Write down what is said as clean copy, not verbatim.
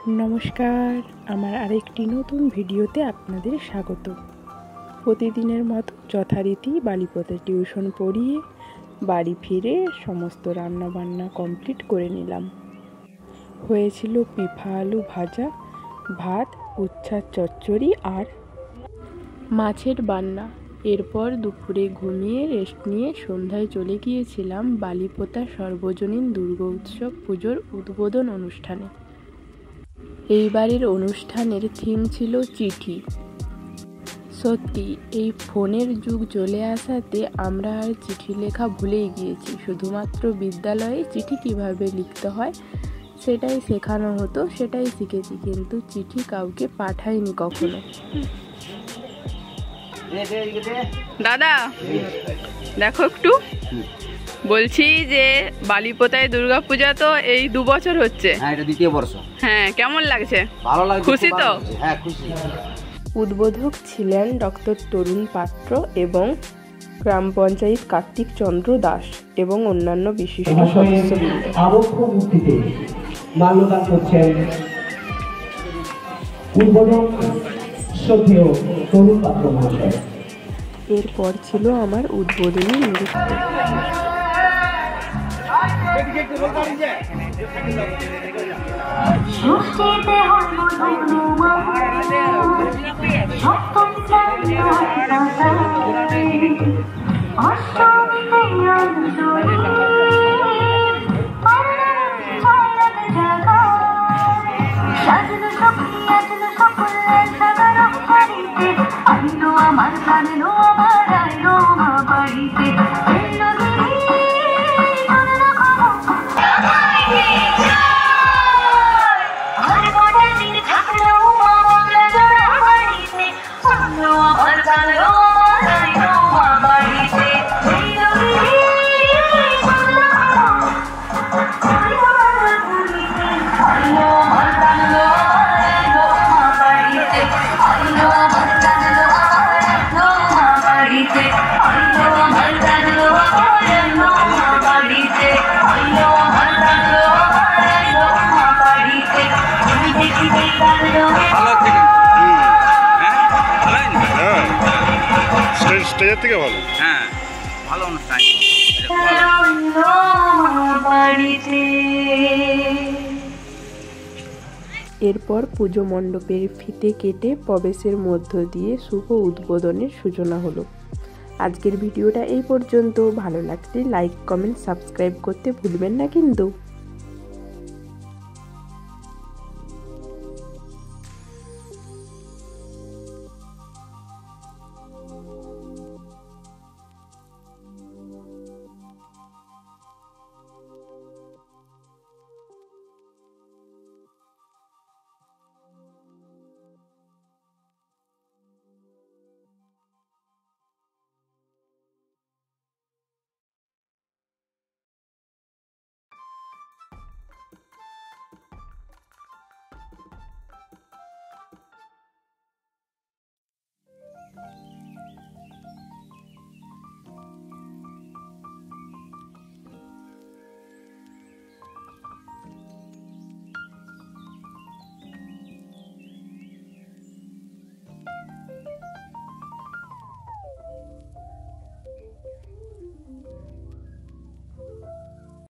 নমস্কার, আমার আরেকটি নতুন ভিডিওতে আপনাদের স্বাগত। প্রতিদিনের মতো যথারীতি বালিপথে টিউশন পড়িয়ে বাড়ি ফিরে সমস্ত রান্নাবান্না কমপ্লিট করে নিলাম। হয়েছিল পিফা আলু ভাজা, ভাত, উচ্ছার চচ্চড়ি আর মাছের বান্না। এরপর দুপুরে ঘুমিয়ে রেস্ট নিয়ে সন্ধ্যায় চলে গিয়েছিলাম বালিপোতা সর্বজনীন দুর্গা উৎসব পুজোর উদ্বোধন অনুষ্ঠানে। এইবারের অনুষ্ঠানের থিম ছিল চিঠি। সত্যি এই ফোনের যুগ চলে আসাতে আমরা আর চিঠি লেখা ভুলেই গিয়েছি। শুধুমাত্র বিদ্যালয়ে চিঠি কিভাবে লিখতে হয় সেটাই শেখানো হতো, সেটাই শিখেছি, কিন্তু চিঠি কাউকে পাঠাইনি কখনো। দাদা দেখো একটু, বলছি যে বালিপোতায় দুর্গাপূজা তো এই 2 বছর হচ্ছে। হ্যাঁ, এটা দ্বিতীয় বর্ষ। হ্যাঁ, কেমন লাগছে? ভালো লাগছে। খুশি তো? হ্যাঁ, খুশি। উদ্বোধক ছিলেন ডক্টর তরুণ পাত্র এবং গ্রাম পঞ্চায়েত কার্তিক চন্দ্র দাস এবং অন্যান্য বিশিষ্ট সদস্যবৃন্দ। আবক্ষ মূর্তিতে মাল্যদান করছেন উদ্বোধক শ্রদ্ধেয় তরুণ পাত্র মহাশয়। এরপর ছিল আমার উদ্বোধনী নৃত্য। স্টেজের থেকে ভালো। হ্যাঁ, ভালো অনুষ্ঠান। এরপর পুজো মণ্ডপের ফিতে কেটে প্রবেশের মধ্য দিয়ে শুভ উদ্বোধনের সূচনা হলো। আজকের ভিডিওটা এই পর্যন্ত। ভালো লাগলে লাইক, কমেন্ট, সাবস্ক্রাইব করতে ভুলবেন না কিন্তু।